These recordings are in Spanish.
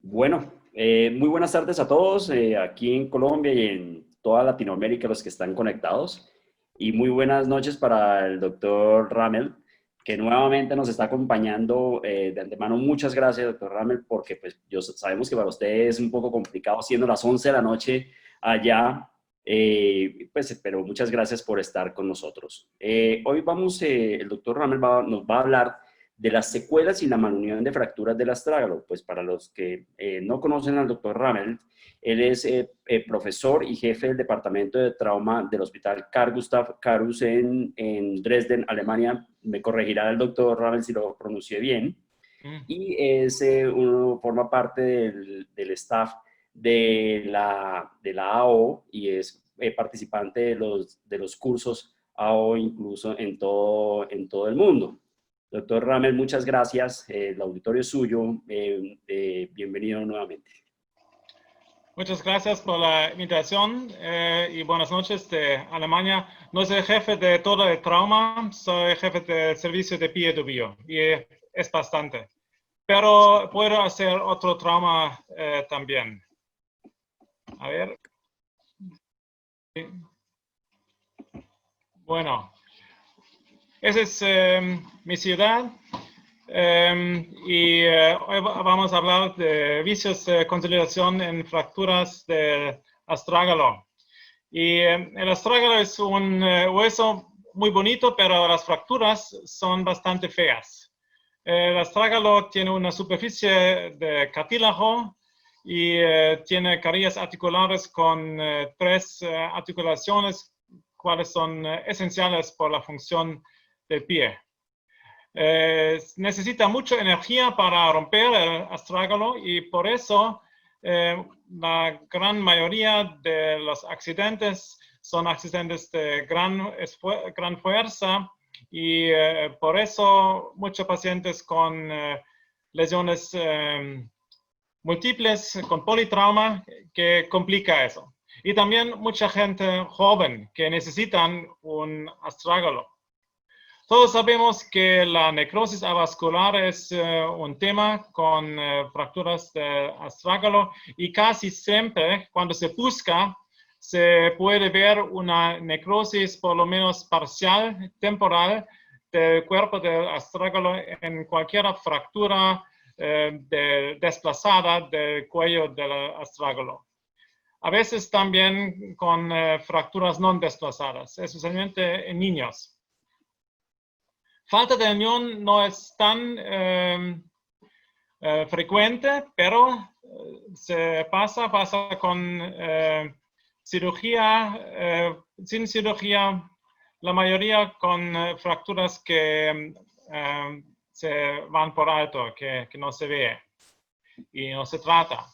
Bueno, muy buenas tardes a todos aquí en Colombia y en toda Latinoamérica, los que están conectados. Y muy buenas noches para el doctor Ramel, que nuevamente nos está acompañando. De antemano, muchas gracias, doctor Ramel, porque pues sabemos que para usted es un poco complicado siendo las 11 de la noche allá, pues, pero muchas gracias por estar con nosotros. Hoy el doctor Ramel nos va a hablar de las secuelas y la malunión de fracturas del astrágalo. Pues para los que no conocen al doctor Ramel, él es profesor y jefe del departamento de trauma del Hospital Carl Gustav Karus en Dresden, Alemania. Me corregirá el doctor Ramel si lo pronuncié bien. Mm. Y forma parte del staff de la AO y es participante de los cursos AO incluso en todo el mundo. Doctor Ramel, muchas gracias. El auditorio es suyo. Bienvenido nuevamente. Muchas gracias por la invitación y buenas noches de Alemania. No soy jefe de todo el trauma, soy jefe del servicio de PW y es bastante. Pero puedo hacer otro trauma también. A ver. Bueno, esa es mi ciudad. Hoy vamos a hablar de vicios de consolidación en fracturas del astrágalo. Y el astrágalo es un hueso muy bonito, pero las fracturas son bastante feas. El astrágalo tiene una superficie de cartílago y tiene carillas articulares con tres articulaciones, cuales son esenciales por la función del pie. Necesita mucha energía para romper el astrágalo y por eso la gran mayoría de los accidentes son accidentes de gran fuerza y por eso muchos pacientes con lesiones múltiples, con politrauma, que complica eso. Y también mucha gente joven que necesitan un astrágalo. Todos sabemos que la necrosis avascular es un tema con fracturas de astrágalo y casi siempre cuando se busca se puede ver una necrosis por lo menos parcial, temporal, del cuerpo del astrágalo en cualquier fractura desplazada del cuello del astrágalo. A veces también con fracturas no desplazadas, especialmente en niños. Falta de unión no es tan frecuente, pero se pasa con cirugía, sin cirugía, la mayoría con fracturas que se van por alto, que no se ve y no se trata.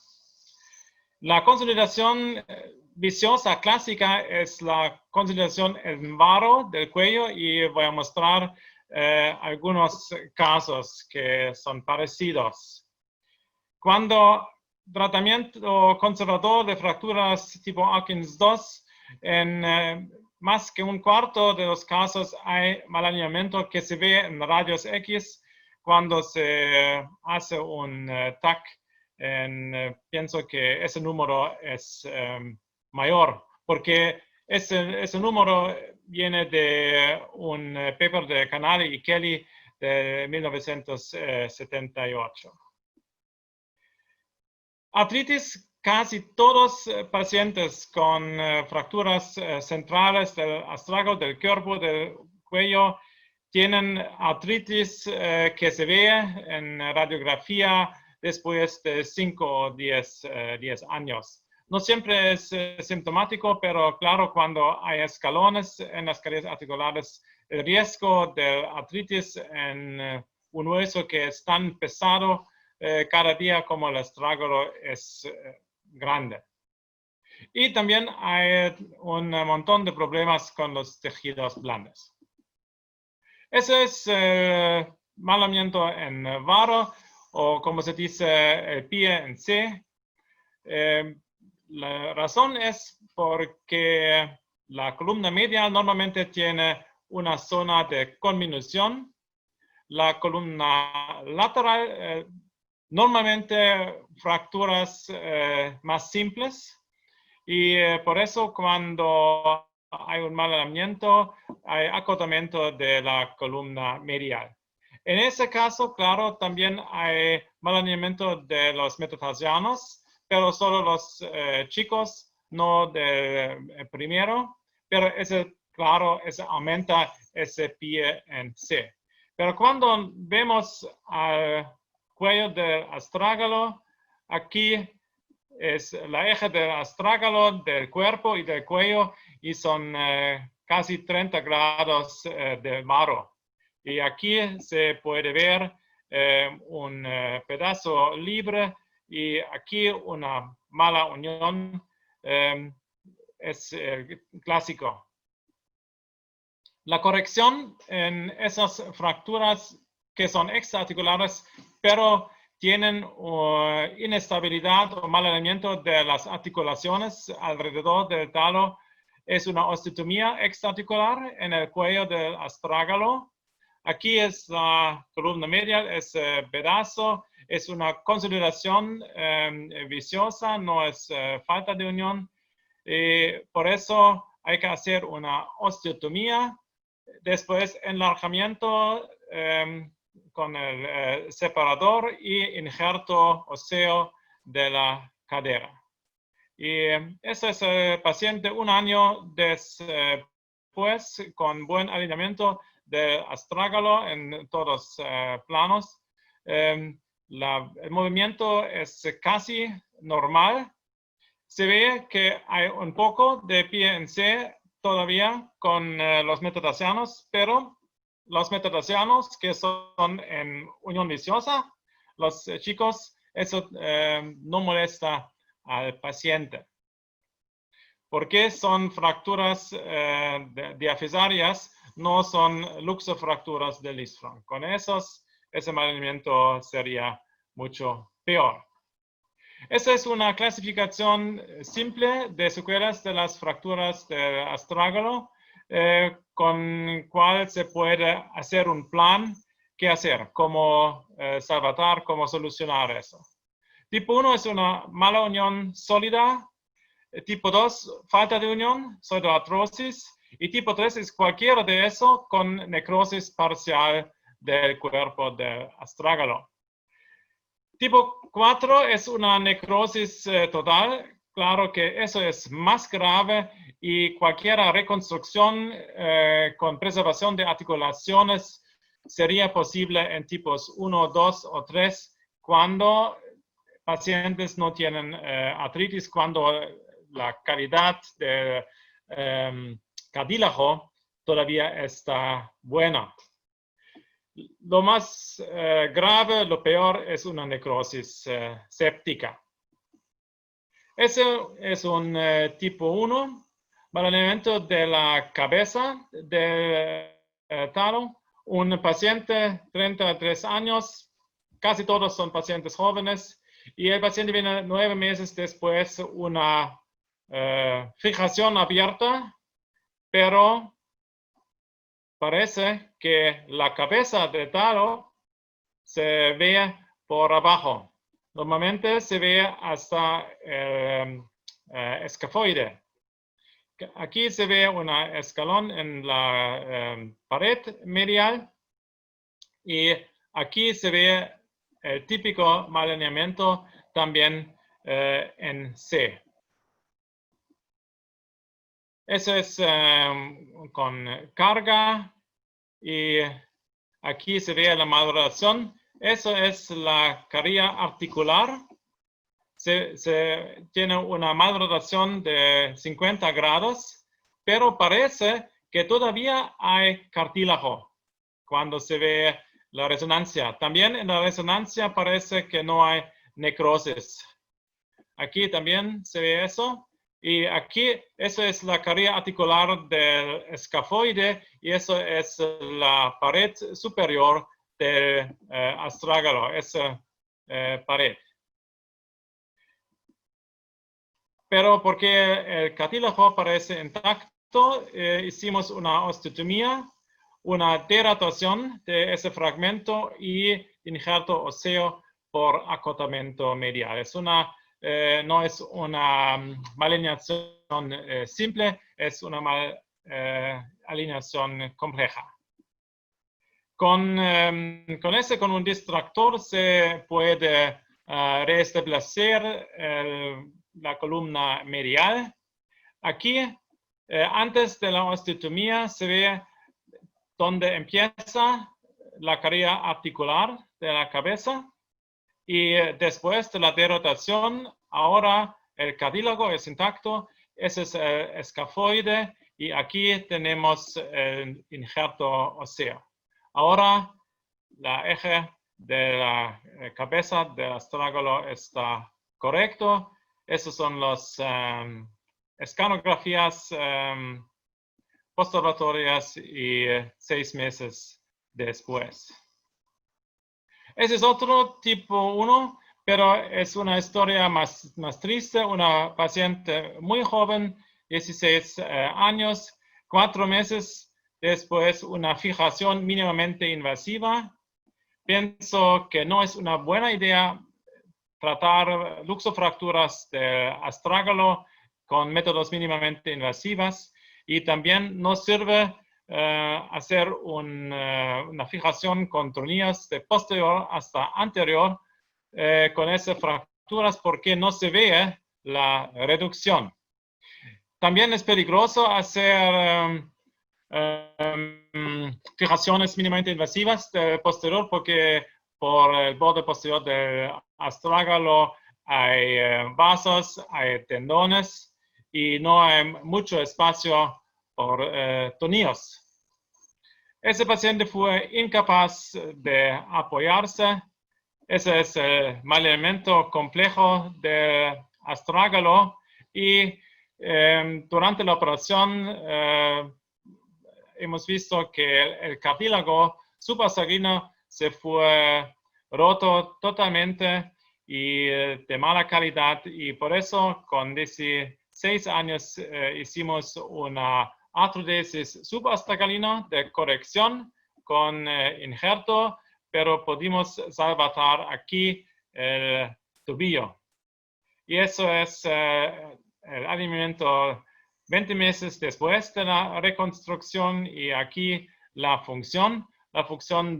La consolidación viciosa clásica es la consolidación en varo del cuello y voy a mostrar algunos casos que son parecidos. Cuando tratamiento conservador de fracturas tipo Hawkins 2, en más que un cuarto de los casos hay mal alineamiento que se ve en rayos X cuando se hace un TAC. Pienso que ese número es mayor, porque ese número viene de un paper de Canali y Kelly de 1978. Artritis, casi todos pacientes con fracturas centrales del astrágalo, del cuerpo, del cuello, tienen artritis que se ve en radiografía después de 5 o 10 años. No siempre es sintomático, pero claro, cuando hay escalones en las carillas articulares, el riesgo de artritis en un hueso que es tan pesado cada día como el astrágalo es grande. Y también hay un montón de problemas con los tejidos blandos. Ese es mal alineamiento en varo, o como se dice, el pie en C. La razón es porque la columna media normalmente tiene una zona de conminución. La columna lateral normalmente fracturas más simples, y por eso cuando hay un mal alineamiento, hay acotamiento de la columna medial. En ese caso, claro, también hay mal alineamiento de los metatarsianos, pero solo los chicos, no del primero, pero ese, claro, ese aumenta ese pie en C. Pero cuando vemos al cuello del astrágalo, aquí es la eje del astrágalo, del cuerpo y del cuello, y son casi 30 grados de varo. Y aquí se puede ver un pedazo libre, y aquí una mala unión es clásico. La corrección en esas fracturas que son extraarticulares, pero tienen inestabilidad o mal alineamiento de las articulaciones alrededor del talo, es una osteotomía extraarticular en el cuello del astrágalo. Aquí es la columna medial, es pedazo, es una consolidación viciosa, no es falta de unión. Por eso hay que hacer una osteotomía. Después, enlargamiento con el separador y injerto óseo de la cadera. Y ese es el paciente un año después, con buen alineamiento del astrágalo en todos planos. El movimiento es casi normal. Se ve que hay un poco de pie en C todavía con los metatarsianos, pero los metatarsianos que son en unión viciosa, los chicos, eso no molesta al paciente. Porque son fracturas diafisarias, no son luxofracturas de Lisfranc. Con ese mal alineamiento sería mucho peor. Esa es una clasificación simple de secuelas de las fracturas del astrágalo, con cual se puede hacer un plan qué hacer, cómo salvatar, cómo solucionar eso. Tipo 1 es una mala unión sólida. Tipo 2, falta de unión, pseudoartrosis. Y tipo 3 es cualquiera de eso con necrosis parcial del cuerpo del astrágalo. Tipo 4 es una necrosis total. Claro que eso es más grave, y cualquier reconstrucción con preservación de articulaciones sería posible en tipos 1, 2 o 3 cuando pacientes no tienen artritis, cuando la calidad del cartílago todavía está buena. Lo más grave, lo peor, es una necrosis séptica. Ese es un tipo 1, mal alineamiento de la cabeza del talo. Un paciente, 33 años, casi todos son pacientes jóvenes, y el paciente viene 9 meses después, una fijación abierta, pero parece que la cabeza del talo se ve por abajo. Normalmente se ve hasta el escafoide. Aquí se ve un escalón en la pared medial, y aquí se ve el típico mal alineamiento también en C. Eso es con carga, y aquí se ve la maduración. Eso es la carilla articular. Se tiene una maduración de 50 grados, pero parece que todavía hay cartílago cuando se ve la resonancia. También en la resonancia parece que no hay necrosis. Aquí también se ve eso. Y aquí, eso es la carilla articular del escafoide, y eso es la pared superior del astrágalo, esa pared. Pero porque el cartílago parece intacto, hicimos una osteotomía, una deratación de ese fragmento y injerto óseo por acotamiento medial. No es una malalineación simple, es una malalineación compleja. Con un distractor se puede restablecer la columna medial. Aquí, antes de la osteotomía, se ve donde empieza la carrera articular de la cabeza y después de la derotación, ahora el cartílago es intacto, ese es el escafoide y aquí tenemos el injerto óseo. Ahora, la eje de la cabeza del astrágalo está correcto. Esas son las escanografías postoperatorias y 6 meses después. Ese es otro tipo 1, pero es una historia más triste. Una paciente muy joven, 16 años, 4 meses después una fijación mínimamente invasiva. Pienso que no es una buena idea tratar luxofracturas del astrágalo con métodos mínimamente invasivas y también no sirve hacer una fijación con tornillos de posterior hasta anterior con esas fracturas porque no se ve la reducción. También es peligroso hacer fijaciones mínimamente invasivas del posterior porque por el borde posterior del astrágalo hay vasos, hay tendones y no hay mucho espacio por tornillos. Ese paciente fue incapaz de apoyarse. Ese es el malalineamiento complejo del astrágalo y durante la operación hemos visto que el cartílago suprasaguino se fue roto totalmente y de mala calidad y por eso con 16 años hicimos una artrodesis suprasagalina de corrección con injerto, pero pudimos salvar aquí el tobillo. Y eso es el alineamiento 20 meses después de la reconstrucción y aquí la función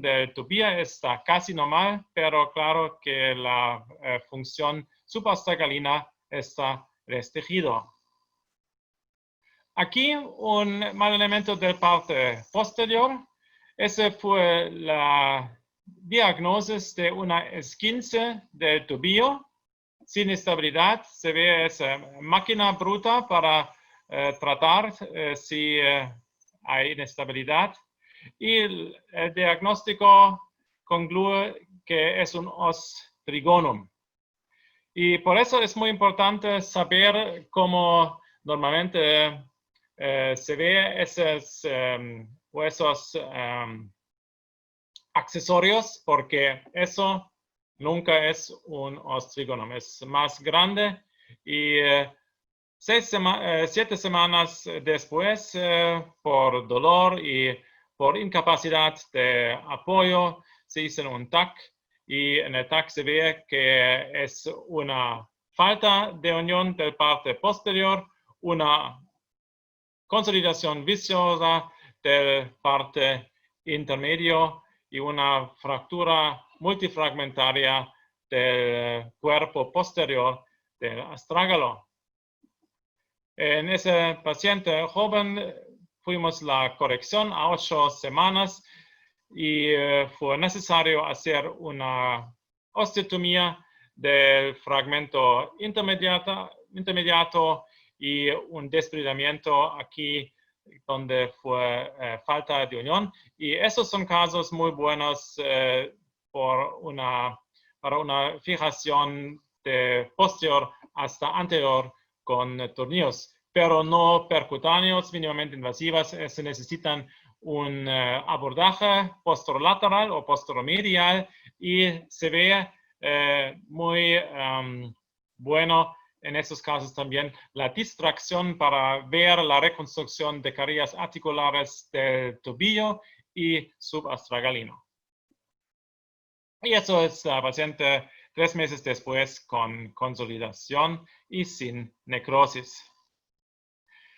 del tobillo está casi normal, pero claro que la función suprasagalina está restringido. Aquí un malalineamiento de parte posterior. Ese fue la diagnosis de una esguince del tobillo sin estabilidad. Se ve esa máquina bruta para tratar si hay inestabilidad y el diagnóstico concluye que es un os trigonum. Y por eso es muy importante saber cómo normalmente se ve esos huesos accesorios, porque eso nunca es un os trigonum, es más grande y 7 semanas después, por dolor y por incapacidad de apoyo, se hizo un TAC y en el TAC se ve que es una falta de unión de parte posterior, una consolidación viciosa de parte intermedio y una fractura multifragmentaria del cuerpo posterior del astrágalo. En ese paciente joven fuimos la corrección a 8 semanas y fue necesario hacer una osteotomía del fragmento intermediato y un desprendimiento aquí donde fue falta de unión. Y esos son casos muy buenos para una fijación de posterior hasta anterior con tornillos, pero no percutáneos mínimamente invasivas. Se necesitan un abordaje posterolateral o posteromedial y se ve muy bueno en esos casos también la distracción para ver la reconstrucción de carillas articulares del tobillo y subastragalino. Y eso es la paciente 3 meses después con consolidación y sin necrosis.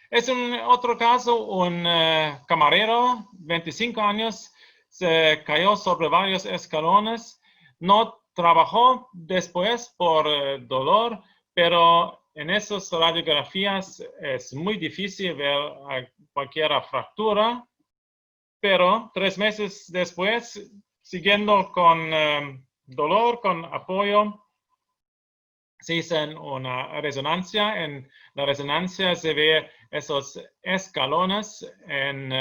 Es otro caso, un camarero, 25 años, se cayó sobre varios escalones, no trabajó después por dolor, pero en esas radiografías es muy difícil ver cualquier fractura, pero 3 meses después, siguiendo con dolor, con apoyo, se hizo una resonancia. En la resonancia se ve esos escalones en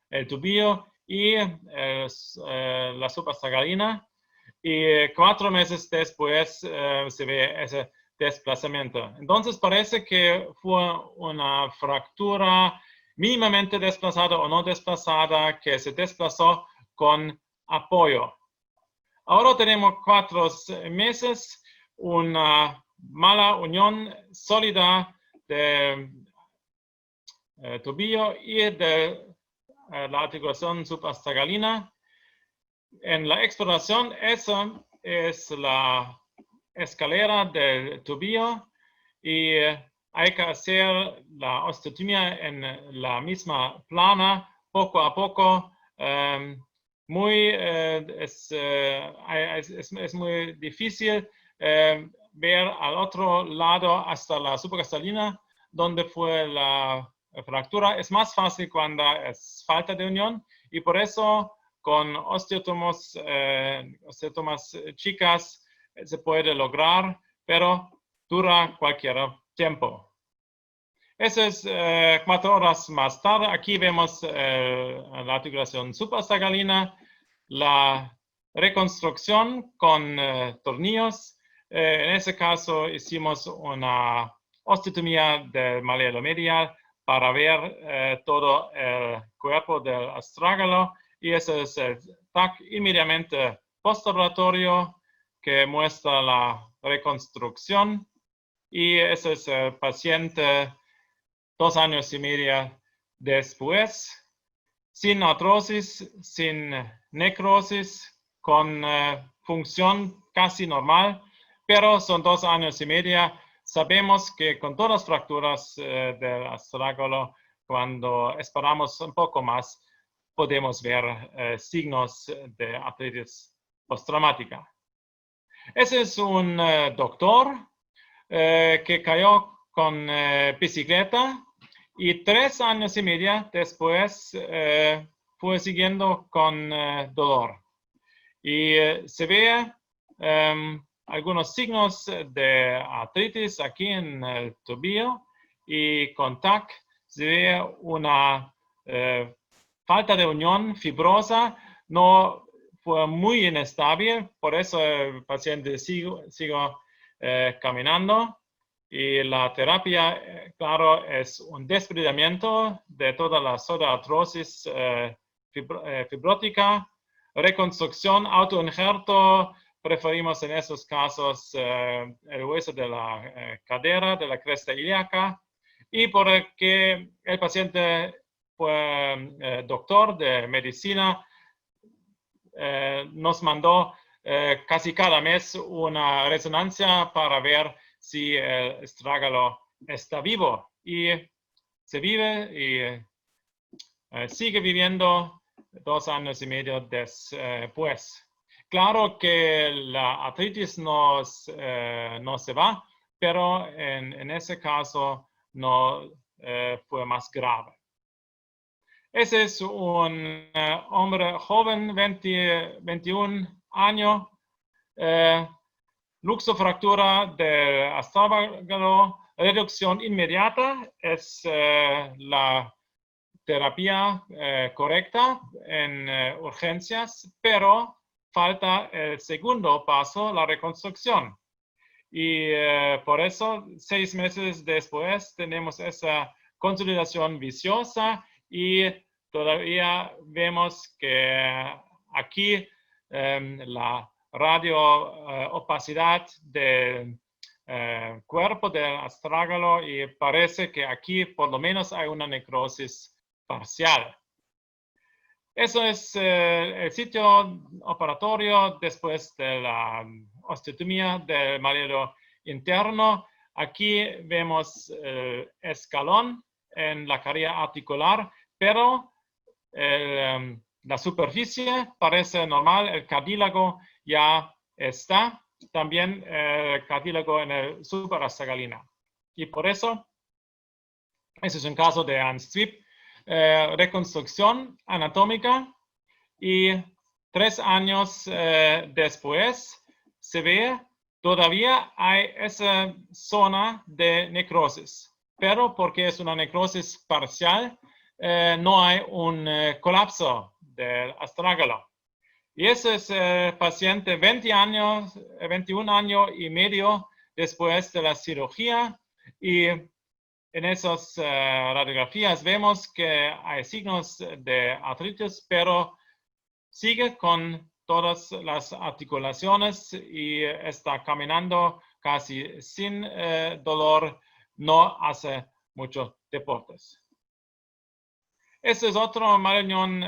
el tubillo y la suprasagalina. Y 4 meses después se ve ese desplazamiento. Entonces parece que fue una fractura mínimamente desplazada o no desplazada que se desplazó con apoyo. Ahora tenemos 4 meses, una mala unión sólida de tobillo y de la articulación suprasagalina. En la exploración, esa es la escalera del tobillo y hay que hacer la osteotomía en la misma plana, poco a poco. Es muy difícil ver al otro lado hasta la suprasalina, donde fue la fractura. Es más fácil cuando es falta de unión y por eso con osteotomas chicas se puede lograr, pero dura cualquier tiempo. Eso es 4 horas más tarde. Aquí vemos la articulación suprasagalina, la reconstrucción con tornillos. En ese caso hicimos una osteotomía del malleolo medial para ver todo el cuerpo del astrágalo. Y ese es el TAC inmediatamente postoperatorio que muestra la reconstrucción. Y ese es el paciente 2 años y medio después, sin artrosis, sin necrosis, con función casi normal, pero son 2 años y medio. Sabemos que con todas las fracturas del astrágalo, cuando esperamos un poco más, podemos ver signos de artritis postraumática. Ese es un doctor que cayó con bicicleta y 3 años y medio después fue siguiendo con dolor. Y se ve algunos signos de artritis aquí en el tobillo y con TAC se ve una falta de unión fibrosa, no fue muy inestable, por eso el paciente sigo caminando. Y la terapia, claro, es un desprendimiento de toda la pseudoartrosis fibrótica, reconstrucción, autoinjerto, preferimos en esos casos el hueso de la cadera, de la cresta ilíaca, y porque el paciente fue doctor de medicina, nos mandó casi cada mes una resonancia para ver si el astrágalo está vivo. Y se vive y sigue viviendo 2 años y medio después. Claro que la artritis no se va, pero en ese caso no fue más grave. Ese es un hombre joven, 21 años, luxofractura del astrágalo, reducción inmediata es la terapia correcta en urgencias, pero falta el segundo paso, la reconstrucción. Y por eso 6 meses después tenemos esa consolidación viciosa y todavía vemos que aquí la radioopacidad del cuerpo del astrágalo y parece que aquí por lo menos hay una necrosis parcial. Eso es el sitio operatorio después de la osteotomía del mareo interno. Aquí vemos el escalón en la carilla articular, pero la superficie parece normal, el cartílago ya está, también el cartílago en el suprasagalina. Y por eso, ese es un caso de Anstrip, reconstrucción anatómica, y 3 años después se ve todavía hay esa zona de necrosis, pero porque es una necrosis parcial, no hay un colapso del astrágalo. Y ese es el paciente 21 años y medio después de la cirugía, y en esas radiografías vemos que hay signos de artritis, pero sigue con todas las articulaciones y está caminando casi sin dolor, no hace muchos deportes. Este es otro marañón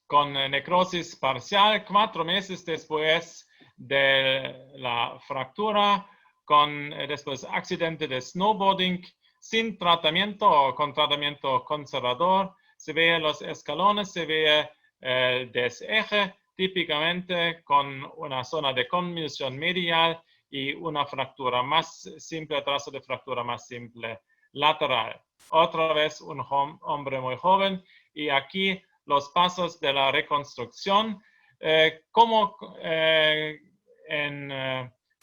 con necrosis parcial, 4 meses después de la fractura, con después accidente de snowboarding, sin tratamiento o con tratamiento conservador. Se ve los escalones, se ve el deseje, típicamente con una zona de conmoción medial y una fractura más simple, trazo de fractura más simple lateral. Otra vez un hombre muy joven, y aquí los pasos de la reconstrucción, como en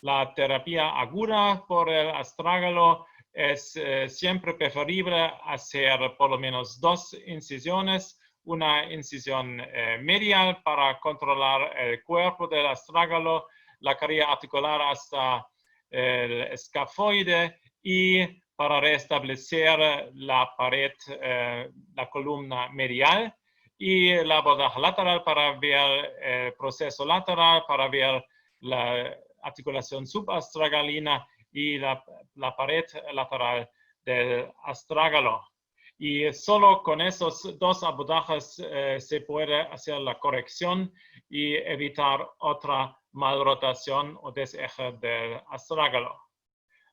la terapia aguda por el astrágalo, es siempre preferible hacer por lo menos 2 incisiones, una incisión medial para controlar el cuerpo del astrágalo, la carilla articular hasta el escafoide, y para restablecer la pared, la columna medial, y el abordaje lateral para ver el proceso lateral, para ver la articulación subastragalina y la pared lateral del astrágalo. Y solo con esos 2 abordajes se puede hacer la corrección y evitar otra malrotación o deseje del astrágalo.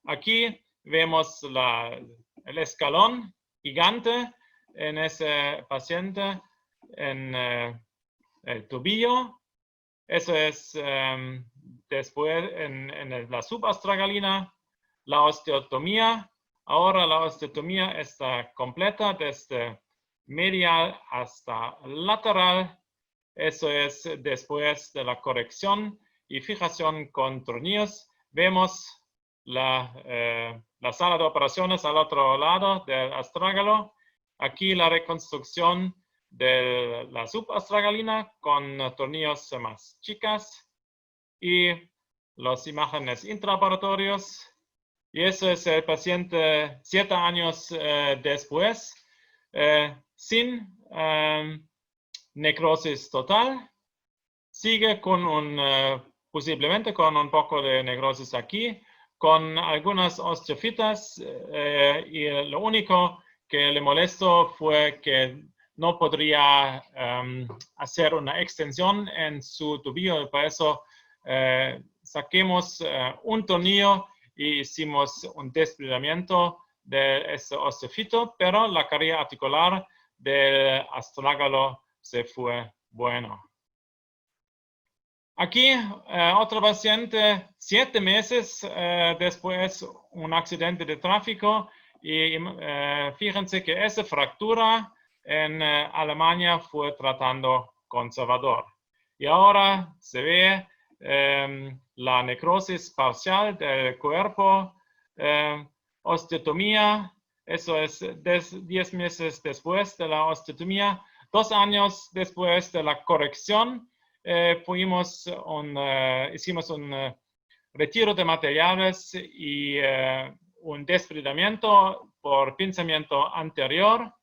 Aquí vemos el escalón gigante en ese paciente, en el tobillo. Eso es después en la subastragalina, la osteotomía. Ahora la osteotomía está completa desde medial hasta lateral. Eso es después de la corrección y fijación con tornillos. Vemos la sala de operaciones al otro lado del astrágalo. Aquí la reconstrucción de la subastragalina con tornillos más chicas y las imágenes intraoperatorios. Y eso es el paciente 7 años después, sin necrosis total. Sigue con posiblemente con un poco de necrosis aquí, con algunas osteofitas, y lo único que le molestó fue que no podría hacer una extensión en su tobillo. Por eso saquemos un tornillo y hicimos un desprendimiento de ese osteofito, pero la carilla articular del astrágalo se fue bueno. Aquí otro paciente, 7 meses después, un accidente de tráfico, y fíjense que esa fractura en Alemania fue tratando conservador. Y ahora se ve la necrosis parcial del cuerpo, osteotomía. Eso es 10 meses después de la osteotomía, 2 años después de la corrección. Hicimos un retiro de materiales y un desprendimiento por pinzamiento anterior.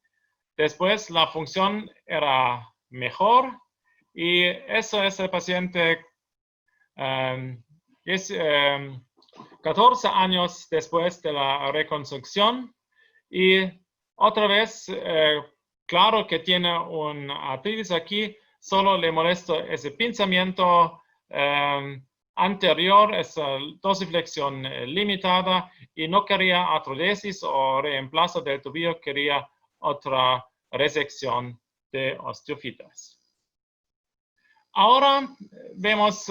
Después la función era mejor, y eso es el paciente 14 años después de la reconstrucción, y otra vez, claro que tiene un artritis aquí, solo le molesta ese pinzamiento anterior es dorsiflexión limitada y no quería artrodesis o reemplazo del tobillo, quería otra resección de osteofitas. Ahora vemos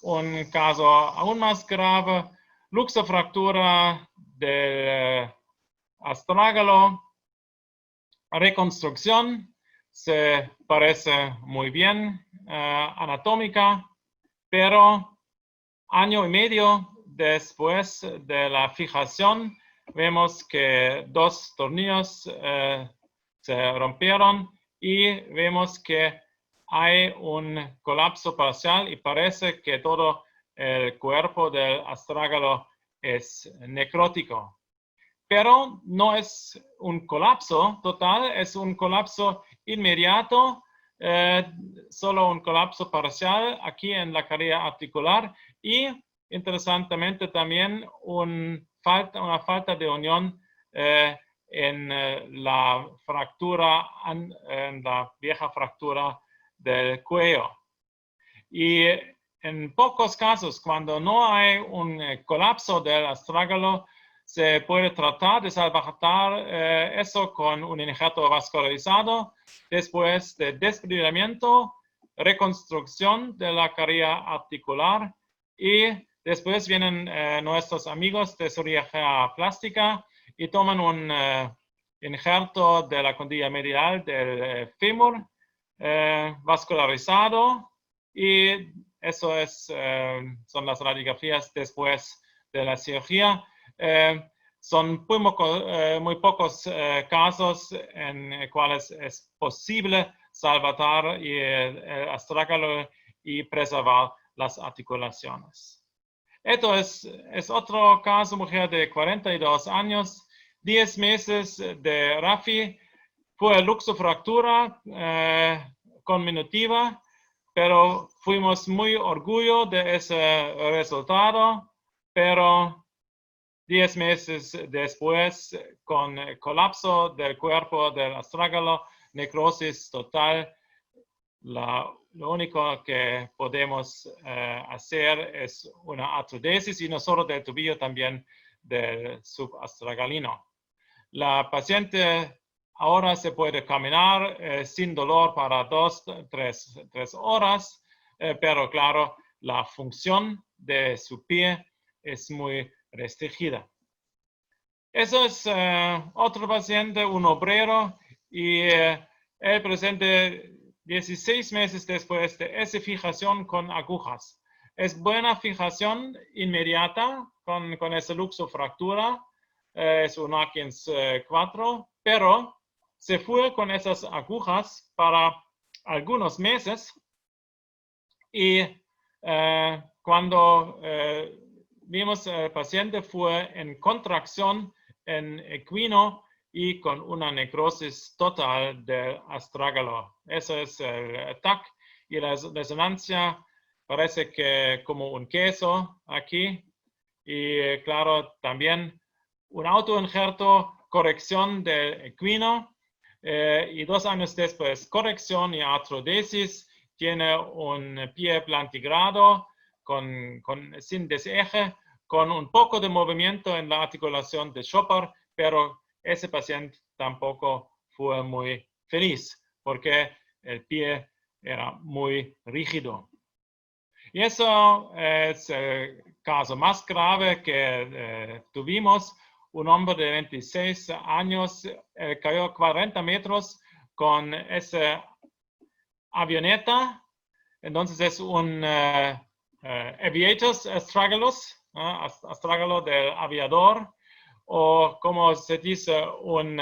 un caso aún más grave, luxofractura del astrágalo, reconstrucción, se parece muy bien anatómica, pero año y medio después de la fijación vemos que dos tornillos se rompieron y vemos que hay un colapso parcial y parece que todo el cuerpo del astrágalo es necrótico. Pero no es un colapso total, es un colapso inmediato, solo un colapso parcial aquí en la carilla articular y interesantemente también una falta de unión en la fractura, en la vieja fractura del cuello. Y en pocos casos, cuando no hay un colapso del astrágalo, se puede tratar de salvatar eso con un injerto vascularizado, después de desfibramiento, reconstrucción de la carilla articular y después vienen nuestros amigos de cirugía plástica y toman un injerto de la condilla medial del fémur vascularizado y eso son las radiografías después de la cirugía. Son muy pocos casos en cuales es posible salvar el astrágalo y preservar las articulaciones. Esto es otro caso, mujer de 42 años, 10 meses de RAFI, fue luxofractura conminutiva, pero fuimos muy orgullosos de ese resultado, pero 10 meses después, con el colapso del cuerpo del astrágalo, necrosis total, lo único que podemos hacer es una artrodesis y no solo del tobillo, también del subastragalino. La paciente ahora se puede caminar sin dolor para 2-3 horas, pero claro, la función de su pie es muy restringida. Eso es otro paciente, un obrero, y él presenta 16 meses después de esa fijación con agujas. Es buena fijación inmediata con esa luxofractura, es un Atkins 4, pero se fue con esas agujas para algunos meses y cuando vimos el paciente fue en contracción en equino y con una necrosis total del astrágalo. Ese es el TAC y la resonancia parece que como un queso aquí y claro también un autoinjerto, corrección del equino y 2 años después corrección y artrodesis, tiene un pie plantigrado sin deseje, con un poco de movimiento en la articulación de Chopard, pero ese paciente tampoco fue muy feliz porque el pie era muy rígido. Y eso es el caso más grave que tuvimos. Un hombre de 26 años cayó 40 metros con esa avioneta. Entonces es un aviator's astragalus, astrágalo del aviador, o como se dice, un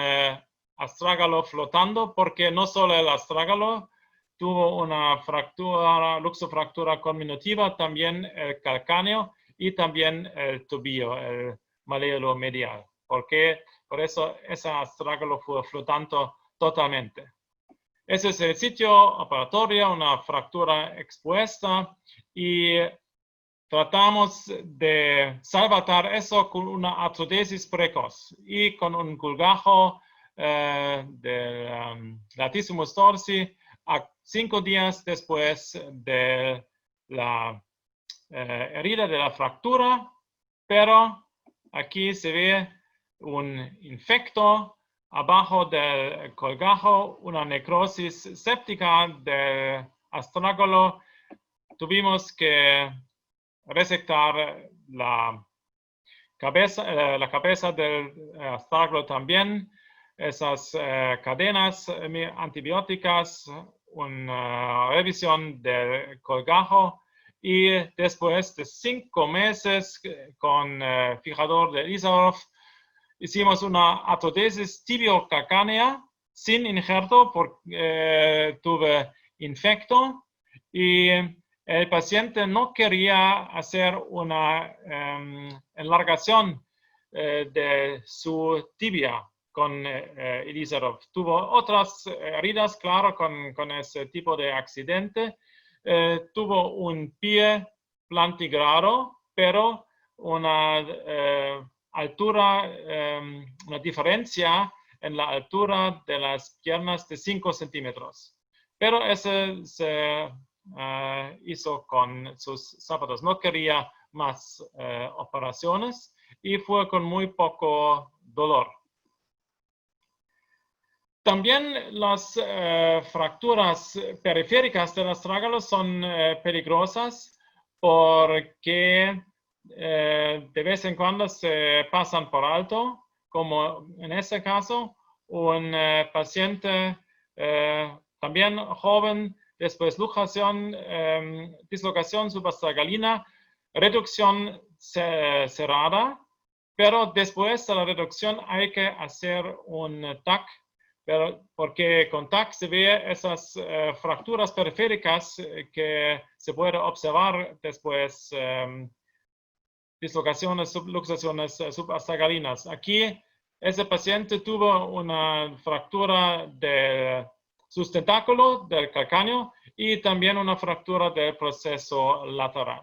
astrágalo flotando, porque no solo el astrágalo tuvo una fractura, luxofractura conminutiva, también el calcáneo y también el tobillo, el maléolo medial. Por eso ese astrágalo fue flotando totalmente. Ese es el sitio operatorio, una fractura expuesta y tratamos de salvatar eso con una artrodesis precoz y con un culgajo del latissimus dorsi a 5 días después de la herida de la fractura, pero aquí se ve un infecto abajo del colgajo, una necrosis séptica del astrágalo. Tuvimos que resectar la cabeza del astrágalo también, esas cadenas antibióticas, una revisión del colgajo y después de 5 meses con fijador de Isarov hicimos una artrodesis tibio-calcánea sin injerto porque tuve infecto y el paciente no quería hacer una enlargación de su tibia con Ilizarov. Tuvo otras heridas, claro, con ese tipo de accidente. Tuvo un pie plantigrado, pero una altura, una diferencia en la altura de las piernas de 5 centímetros. Pero ese se hizo con sus zapatos. No quería más operaciones y fue con muy poco dolor. También las fracturas periféricas del astrágalo son peligrosas porque de vez en cuando se pasan por alto, como en este caso, un paciente también joven, después luxación, dislocación subastragalina, reducción cerrada, pero después de la reducción hay que hacer un TAC, porque con TAC se ve esas fracturas periféricas que se puede observar después, dislocaciones, subluxaciones subastragalinas. Aquí ese paciente tuvo una fractura de sus tentáculos, del calcáneo, y también una fractura del proceso lateral.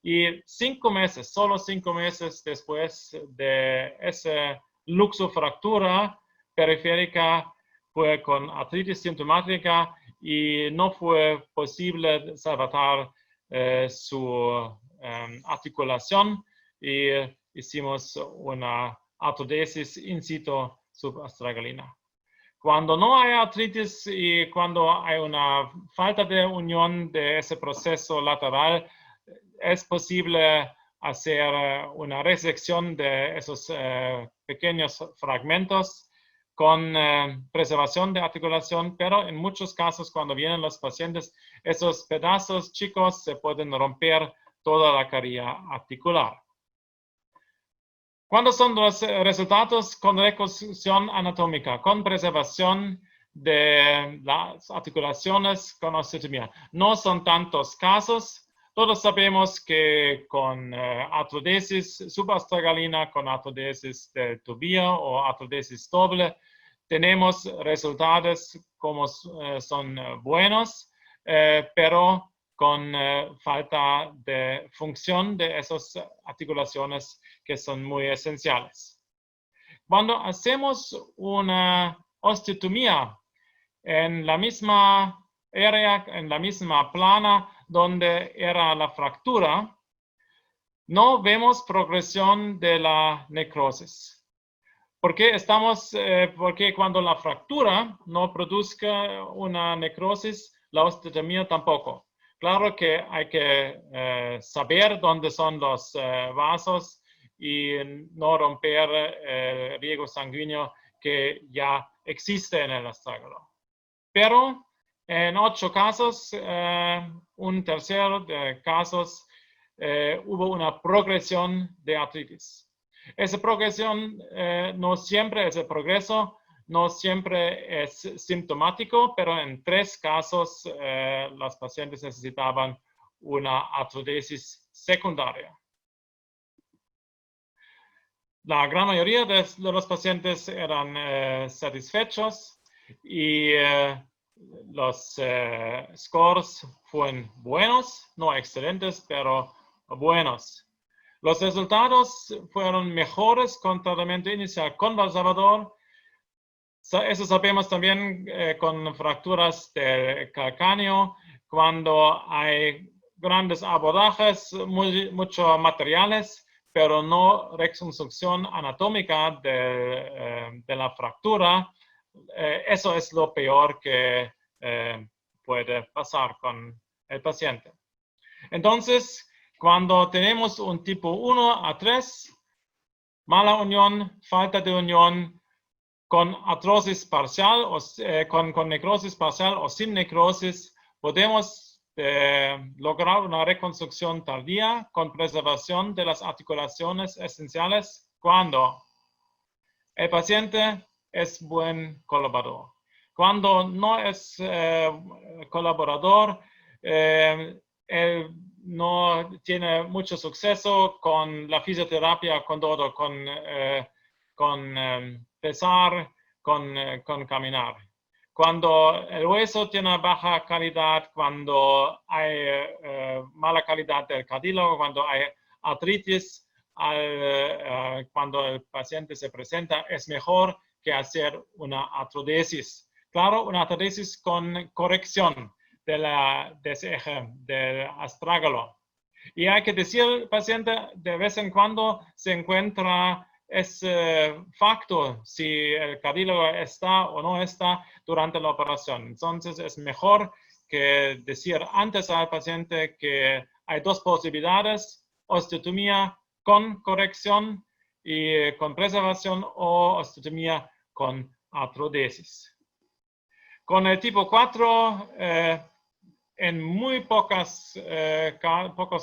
Y 5 meses, solo 5 meses después de esa luxofractura periférica, fue con artritis sintomática y no fue posible salvar su articulación y hicimos una artrodesis in situ subastragalina. Cuando no hay artritis y cuando hay una falta de unión de ese proceso lateral, es posible hacer una resección de esos pequeños fragmentos con preservación de articulación, pero en muchos casos cuando vienen los pacientes, esos pedazos chicos se pueden romper toda la carilla articular. ¿Cuáles son los resultados con reconstrucción anatómica, con preservación de las articulaciones con osteotomía? No son tantos casos. Todos sabemos que con artrodesis subastragalina, con artrodesis del tobillo o artrodesis doble, tenemos resultados como son buenos, pero con falta de función de esas articulaciones que son muy esenciales. Cuando hacemos una osteotomía en la misma área, en la misma plana donde era la fractura, no vemos progresión de la necrosis. Porque cuando la fractura no produzca una necrosis, la osteotomía tampoco. Claro que hay que saber dónde son los vasos y no romper el riego sanguíneo que ya existe en el astrágalo. Pero en 8 casos, un tercero de casos, hubo una progresión de artritis. Esa progresión no siempre, ese progreso no siempre es sintomático, pero en 3 casos los pacientes necesitaban una artrodesis secundaria. La gran mayoría de los pacientes eran satisfechos y los scores fueron buenos, no excelentes, pero buenos. Los resultados fueron mejores con tratamiento inicial con valsartador. Eso sabemos también con fracturas del calcáneo, cuando hay grandes abordajes, muchos materiales, pero no reconstrucción anatómica de la fractura. Eso es lo peor que puede pasar con el paciente. Entonces, cuando tenemos un tipo 1 a 3, mala unión, falta de unión, con artrosis parcial o con necrosis parcial o sin necrosis, podemos lograr una reconstrucción tardía con preservación de las articulaciones esenciales cuando el paciente es buen colaborador. Cuando no es colaborador, él no tiene mucho suceso con la fisioterapia, con todo, con pesar, con caminar. Cuando el hueso tiene baja calidad, cuando hay mala calidad del cartílago, cuando hay artritis, cuando el paciente se presenta, es mejor que hacer una artrodesis. Claro, una artrodesis con corrección de ese eje del astrágalo. Y hay que decir al paciente, de vez en cuando se encuentra ese factor, si el cartílago está o no está durante la operación. Entonces es mejor que decir antes al paciente que hay dos posibilidades: osteotomía con corrección y con preservación, o osteotomía con artrodesis. Con el tipo 4, en muy pocos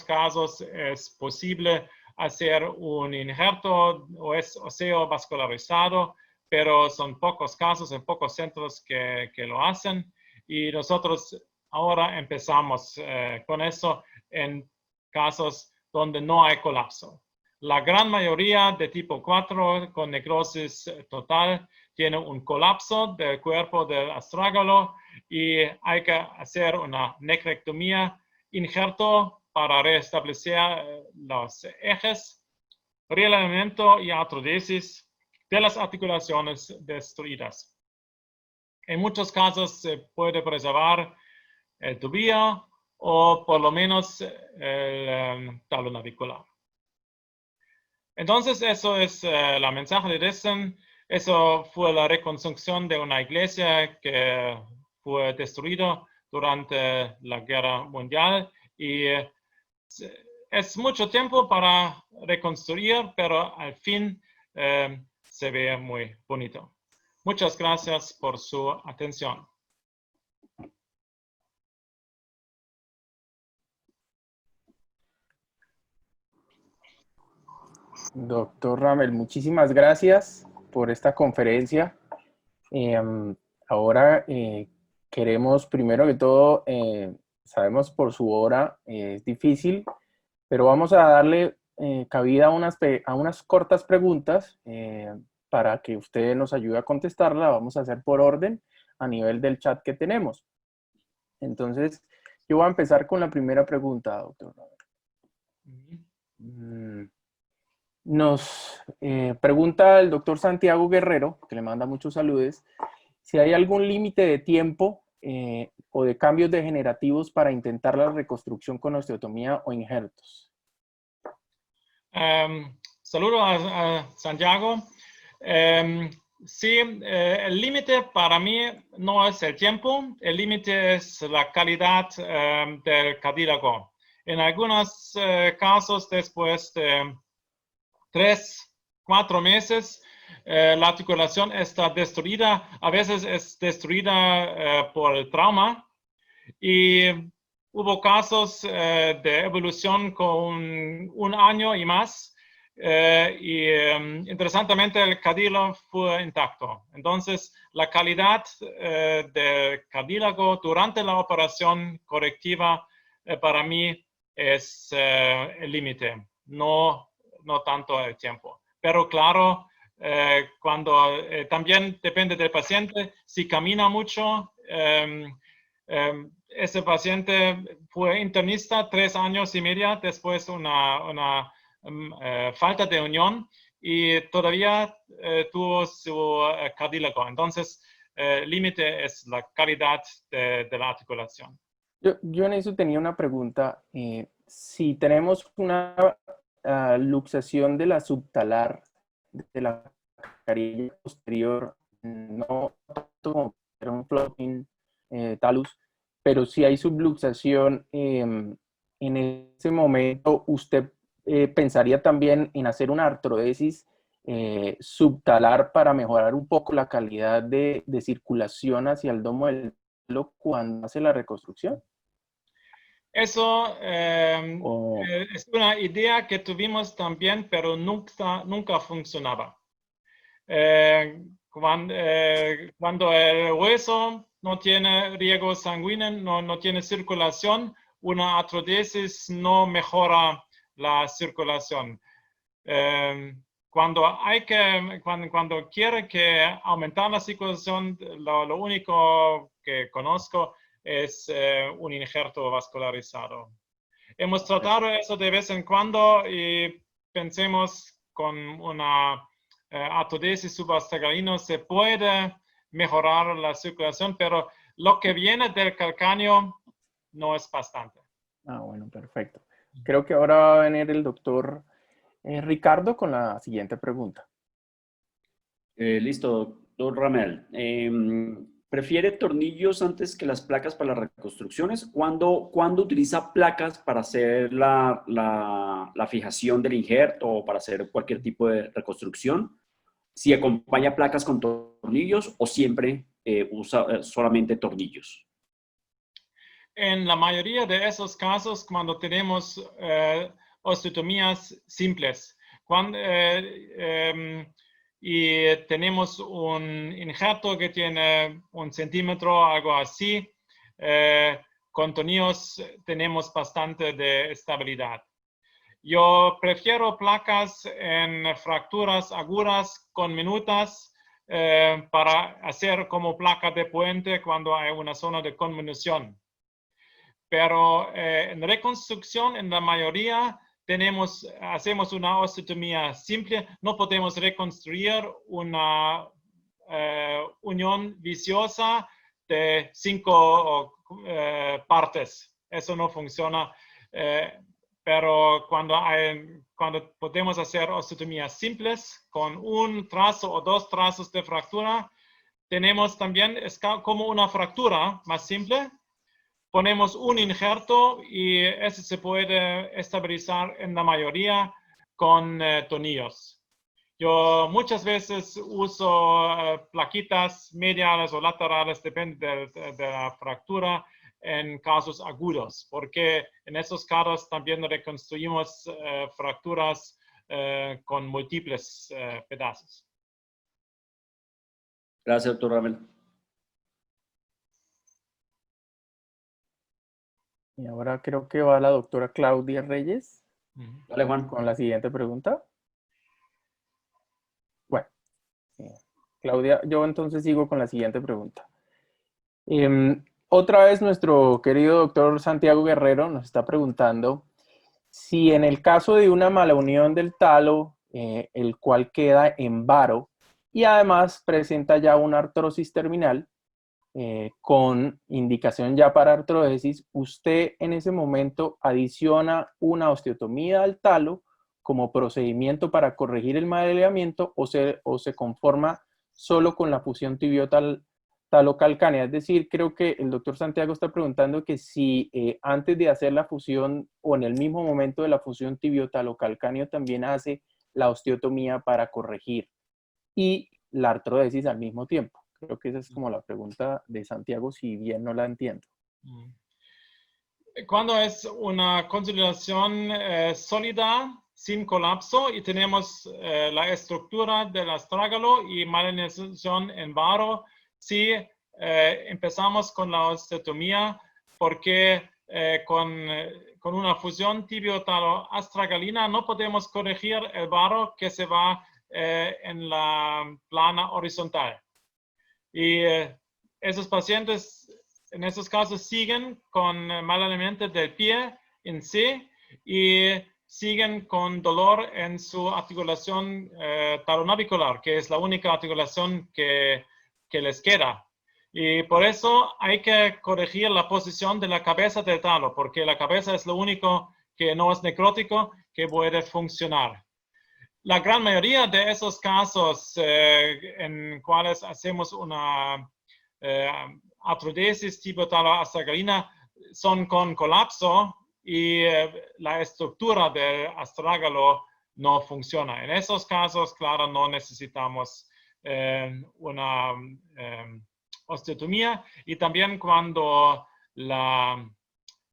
casos es posible hacer un injerto óseo vascularizado, pero son pocos casos en pocos centros que lo hacen, y nosotros ahora empezamos con eso en casos donde no hay colapso. La gran mayoría de tipo 4 con necrosis total tiene un colapso del cuerpo del astrágalo y hay que hacer una necrectomía, injerto para restablecer los ejes, realineamiento y artrodesis de las articulaciones destruidas. En muchos casos se puede preservar el tobillo o por lo menos el talón navicular. Entonces, eso es la mensaje de Dresden. Eso fue la reconstrucción de una iglesia que fue destruida durante la Guerra Mundial, y es mucho tiempo para reconstruir, pero al fin se ve muy bonito. Muchas gracias por su atención. Doctor Ramel, muchísimas gracias por esta conferencia. Ahora queremos, primero que todo, sabemos por su hora es difícil, pero vamos a darle cabida a unas cortas preguntas para que usted nos ayude a contestarla. Vamos a hacer por orden a nivel del chat que tenemos. Entonces, yo voy a empezar con la primera pregunta, doctor Ramel. Nos pregunta el doctor Santiago Guerrero, que le manda muchos saludos, si hay algún límite de tiempo o de cambios degenerativos para intentar la reconstrucción con osteotomía o injertos. Saludo a Santiago. Sí, el límite para mí no es el tiempo, el límite es la calidad del cartílago. En algunos casos, después de 3-4 meses, la articulación está destruida. A veces es destruida por el trauma, y hubo casos de evolución con un año y más, interesantemente el cartílago fue intacto. Entonces, la calidad del cartílago durante la operación correctiva para mí es el límite, no tanto el tiempo. Pero claro, cuando también depende del paciente, si camina mucho, ese paciente fue internista 3 años y medio después de una falta de unión, y todavía tuvo su cartílago. Entonces, el límite es la calidad de la articulación. Yo en eso tenía una pregunta. Si tenemos una luxación de la subtalar de la carilla posterior, no tanto como un floating talus, pero si hay subluxación, en ese momento usted pensaría también en hacer una artrodesis subtalar para mejorar un poco la calidad de circulación hacia el domo del pelo cuando hace la reconstrucción. Eso O, es una idea que tuvimos también, pero nunca funcionaba. Cuando el hueso no tiene riego sanguíneo, no tiene circulación, una artrodesis no mejora la circulación. Cuando quiere que aumentar la circulación, lo único que conozco es un injerto vascularizado. Hemos tratado eso de vez en cuando y pensemos con una artrodesis subastragalino se puede mejorar la circulación, pero lo que viene del calcáneo no es bastante. bueno, perfecto. Creo que ahora va a venir el doctor Ricardo con la siguiente pregunta. Listo, doctor Ramel. ¿Prefiere tornillos antes que las placas para las reconstrucciones? ¿Cuándo utiliza placas para hacer la fijación del injerto o para hacer cualquier tipo de reconstrucción? ¿Si acompaña placas con tornillos o siempre usa solamente tornillos? En la mayoría de esos casos, cuando tenemos osteotomías simples, y tenemos un injerto que tiene 1 centímetro, algo así, con tornillos tenemos bastante de estabilidad. Yo prefiero placas en fracturas agudas con minutas para hacer como placa de puente cuando hay una zona de convolución. Pero en reconstrucción, en la mayoría, hacemos una osteotomía simple. No podemos reconstruir una unión viciosa de 5 partes. Eso no funciona. Pero cuando podemos hacer osteotomías simples con 1 trazo o 2 trazos de fractura, tenemos también, es como una fractura más simple. Ponemos un injerto y ese se puede estabilizar en la mayoría con tornillos. Yo muchas veces uso plaquitas mediales o laterales, depende de la fractura, en casos agudos, porque en esos casos también reconstruimos fracturas con múltiples pedazos. Gracias, doctor Ramel. Y ahora creo que va la doctora Claudia Reyes. Dale, Juan. Con la siguiente pregunta. Bueno, Claudia, yo entonces sigo con la siguiente pregunta. Otra vez nuestro querido doctor Santiago Guerrero nos está preguntando si en el caso de una mala unión del talo, el cual queda en varo y además presenta ya una artrosis terminal, con indicación ya para artrodesis, usted en ese momento adiciona una osteotomía al talo como procedimiento para corregir el madreamiento o se conforma solo con la fusión tibio-talocalcánea. Es decir, creo que el doctor Santiago está preguntando que si antes de hacer la fusión o en el mismo momento de la fusión tibio-talocalcáneo también hace la osteotomía para corregir y la artrodesis al mismo tiempo. Creo que esa es como la pregunta de Santiago, si bien no la entiendo. Cuando es una consolidación sólida, sin colapso, y tenemos la estructura del astrágalo y malinización en varo, sí empezamos con la osteotomía, porque con una fusión tibio-talo-astragalina no podemos corregir el varo que se va en la plana horizontal. Y esos pacientes, en esos casos, siguen con mal alineamiento del pie en C y siguen con dolor en su articulación talonavicular, que es la única articulación que les queda. Y por eso hay que corregir la posición de la cabeza del talo, porque la cabeza es lo único que no es necrótico que puede funcionar. La gran mayoría de esos casos en cuales hacemos una artrodesis tipo taloastragalina son con colapso y la estructura del astrágalo no funciona. En esos casos, claro, no necesitamos una osteotomía, y también cuando la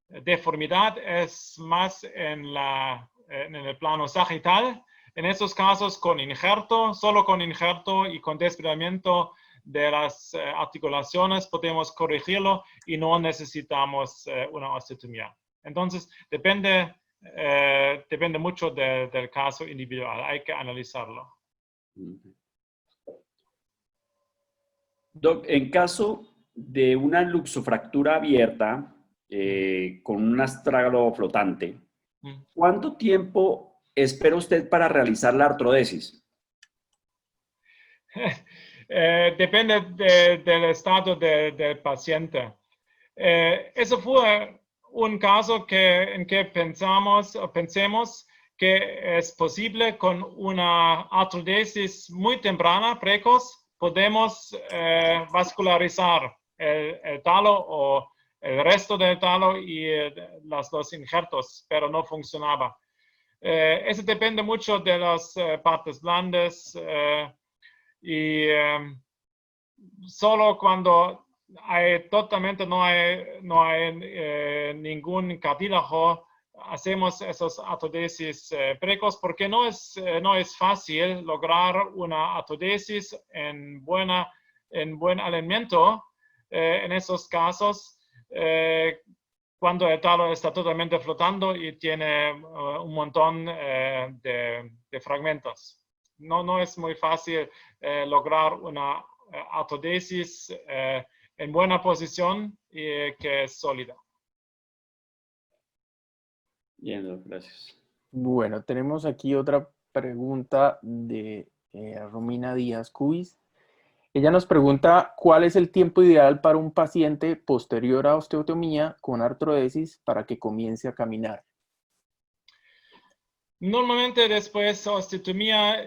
deformidad es más en el plano sagital, en esos casos con injerto, solo con injerto y con desprendimiento de las articulaciones podemos corregirlo y no necesitamos una osteotomía. Entonces, depende mucho del caso individual, hay que analizarlo. Doc, en caso de una luxofractura abierta con un astrágalo flotante, ¿cuánto tiempo espera usted para realizar la artrodesis? Depende del estado del paciente. Eso fue un caso en que pensemos que es posible con una artrodesis muy temprana, precoz, podemos vascularizar el talo o el resto del talo y los dos injertos, pero no funcionaba. Eso depende mucho de las partes blandas y solo cuando totalmente no hay ningún cartílago, hacemos esos artrodesis precoz, porque no es fácil lograr una artrodesis en buen alineamiento en esos casos cuando el talo está totalmente flotando y tiene un montón de fragmentos. No es muy fácil lograr una artrodesis en buena posición y que es sólida. Bien, gracias. Bueno, tenemos aquí otra pregunta de Romina Díaz Cubis. Ella nos pregunta cuál es el tiempo ideal para un paciente posterior a osteotomía con artrodesis para que comience a caminar. Normalmente después de osteotomía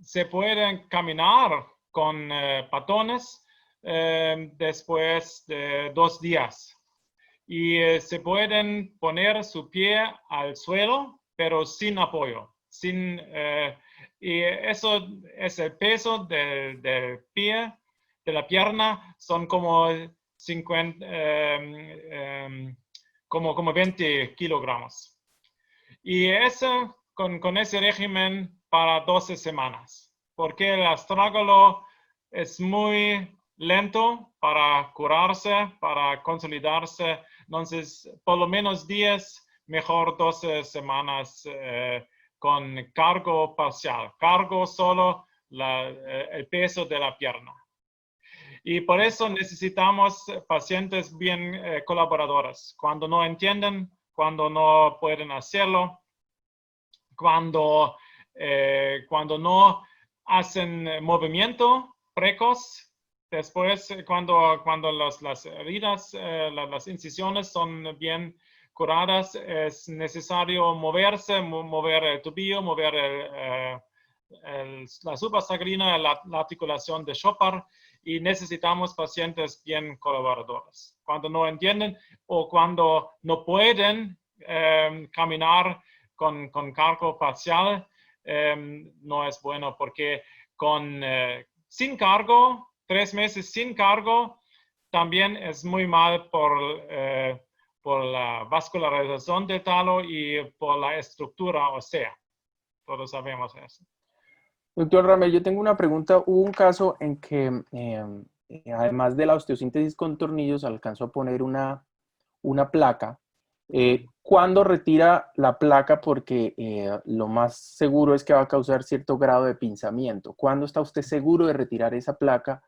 se puede caminar con patones después de 2 días. Y se pueden poner su pie al suelo, pero sin apoyo. Y eso es el peso del pie, de la pierna, son como 20 kilogramos. Y eso con ese régimen para 12 semanas, porque el astrágalo es muy lento para curarse, para consolidarse. Entonces, por lo menos 10, mejor 12 semanas con cargo parcial, cargo solo el peso de la pierna. Y por eso necesitamos pacientes bien colaboradores. Cuando no entienden, cuando no pueden hacerlo, cuando no hacen movimiento precoz. Después, cuando las heridas, las incisiones son bien curadas, es necesario moverse, mover el tobillo, mover la suprasagrina, la articulación de Chopard, y necesitamos pacientes bien colaboradores. Cuando no entienden o cuando no pueden caminar con cargo parcial, no es bueno, porque sin cargo, 3 meses sin cargo, también es muy mal por la vascularización del talo y por la estructura ósea. Todos sabemos eso. Doctor Ramel, yo tengo una pregunta. Hubo un caso en que, además de la osteosíntesis con tornillos, alcanzó a poner una placa. ¿Cuándo retira la placa? Porque lo más seguro es que va a causar cierto grado de pinzamiento. ¿Cuándo está usted seguro de retirar esa placa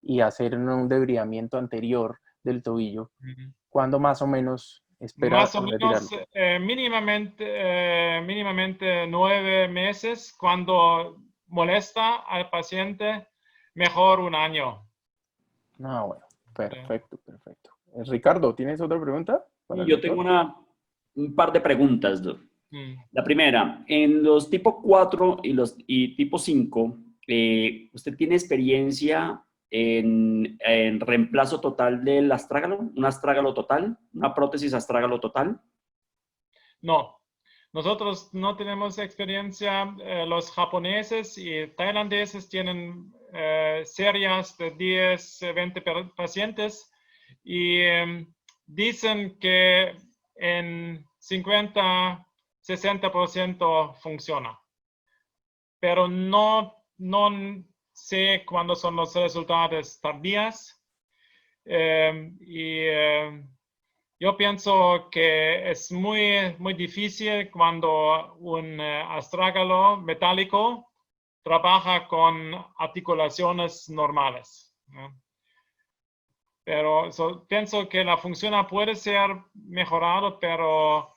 y hacer un debridamiento anterior del tobillo? ¿Cuándo más o menos espera Más o menos retirarlo? mínimamente 9 meses. Cuando molesta al paciente, mejor 1 año. No, bueno, perfecto, perfecto. Ricardo, ¿tienes otra pregunta para el Yo doctor? tengo un par de preguntas, Doc. Mm. La primera, en los tipo 4 y tipo 5, ¿usted tiene experiencia en reemplazo total del astrágalo? ¿Un astrágalo total? ¿Una prótesis astrágalo total? No, nosotros no tenemos experiencia. Los japoneses y tailandeses tienen series de 10, 20 pacientes y dicen que en 50, 60% funciona. Pero no sé cuándo son los resultados tardíos. Yo pienso que es muy difícil cuando un astrágalo metálico trabaja con articulaciones normales, ¿no? Pero pienso que la función puede ser mejorada, pero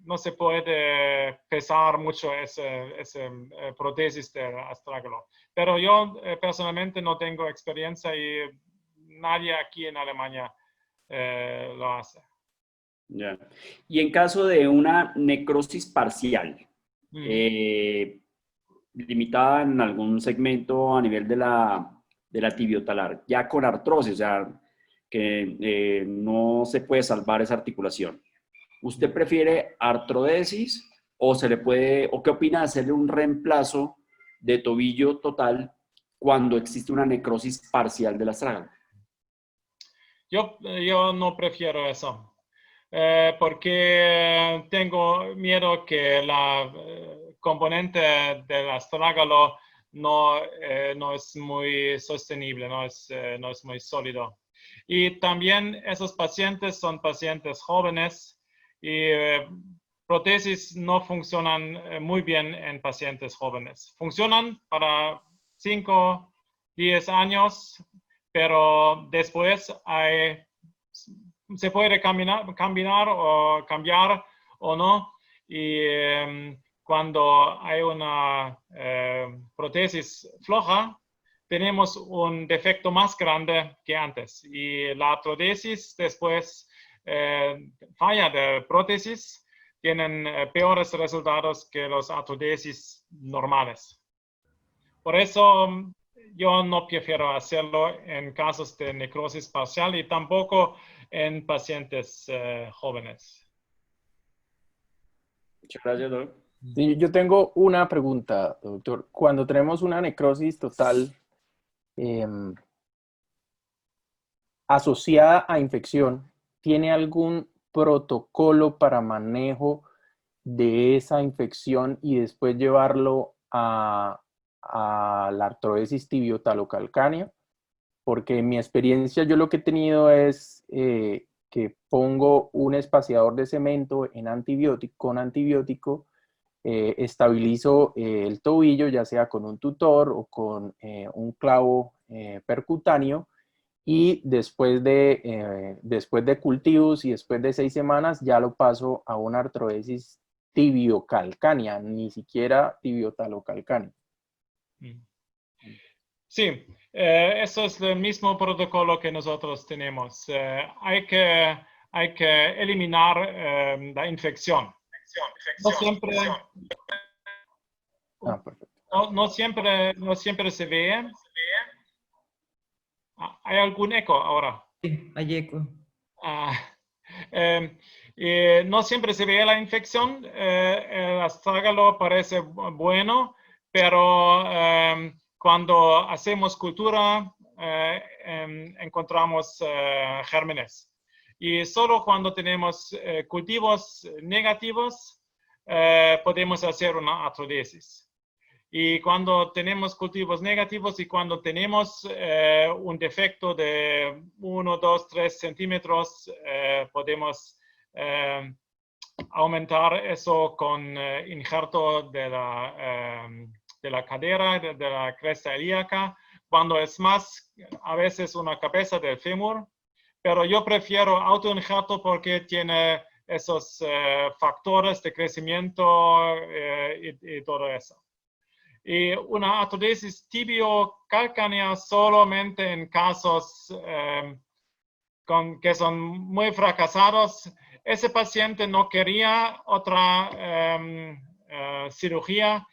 no se puede pesar mucho ese prótesis del astrágalo. Pero yo personalmente no tengo experiencia y nadie aquí en Alemania lo hace. Ya. Y en caso de una necrosis parcial, limitada en algún segmento a nivel de la tibiotalar, ya con artrosis, o sea, que no se puede salvar esa articulación. ¿Usted prefiere artrodesis o o qué opina de hacerle un reemplazo de tobillo total cuando existe una necrosis parcial del astrágalo? Yo no prefiero eso, porque tengo miedo que la componente del astrágalo no es muy sostenible, no es muy sólido. Y también esos pacientes son pacientes jóvenes y prótesis no funcionan muy bien en pacientes jóvenes. Funcionan para 5, 10 años, pero después se puede cambiar o cambiar o no. Y cuando hay una prótesis floja, tenemos un defecto más grande que antes. Y la artrodesis después falla de prótesis, tienen peores resultados que los artrodesis normales. Por eso yo no prefiero hacerlo en casos de necrosis parcial y tampoco en pacientes jóvenes. Muchas gracias, doctor. Sí, yo tengo una pregunta, doctor. Cuando tenemos una necrosis total asociada a infección, ¿tiene algún protocolo para manejo de esa infección y después llevarlo a la artrodesis tibiotalocalcánea? Porque en mi experiencia yo lo que he tenido es que pongo un espaciador de cemento con antibiótico, estabilizo el tobillo, ya sea con un tutor o con un clavo percutáneo, y después de cultivos y después de 6 semanas ya lo paso a una artrodesis tibiocalcánea, ni siquiera tibiotalocalcánea. Sí, eso es el mismo protocolo que nosotros tenemos. Hay que eliminar la infección. No siempre, no siempre se ve. ¿Hay algún eco ahora? Sí, hay eco. No siempre se ve la infección. El astrágalo parece bueno, pero cuando hacemos cultura encontramos gérmenes. Y solo cuando tenemos cultivos negativos podemos hacer una artrodesis. Y cuando tenemos cultivos negativos y cuando tenemos un defecto de 1, 2, 3 centímetros, podemos aumentar eso con injerto de la cadera, de la cresta ilíaca, cuando es más, a veces una cabeza del fémur. Pero yo prefiero autoinjerto porque tiene esos factores de crecimiento y todo eso. Y una atodesis tibio-calcánea solamente en casos que son muy fracasados. Ese paciente no quería otra cirugía,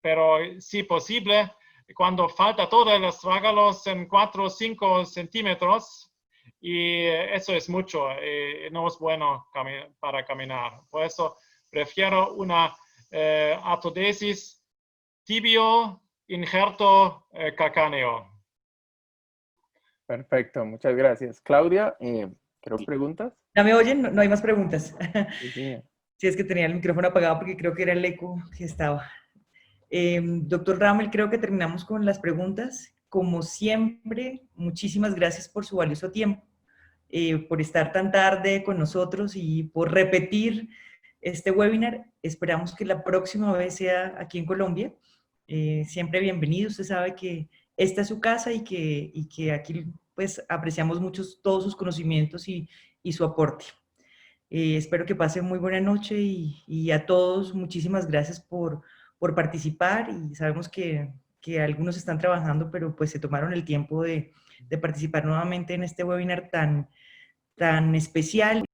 pero sí posible, cuando falta todo el astrágalos en 4 o 5 centímetros, y eso es mucho, no es bueno para caminar. Por eso prefiero una atodesis tibio injerto calcáneo. Perfecto, muchas gracias. Claudia, ¿creo preguntas? ¿Ya me oyen? No, no hay más preguntas. Sí, señor. Sí, es que tenía el micrófono apagado porque creo que era el eco que estaba. Doctor Ramel, creo que terminamos con las preguntas. Como siempre, muchísimas gracias por su valioso tiempo, por estar tan tarde con nosotros y por repetir este webinar. Esperamos que la próxima vez sea aquí en Colombia. Siempre bienvenido. Usted sabe que esta es su casa y que aquí pues apreciamos mucho todos sus conocimientos y su aporte. Espero que pasen muy buena noche y a todos muchísimas gracias por participar, y sabemos que algunos están trabajando, pero pues se tomaron el tiempo de participar nuevamente en este webinar tan especial.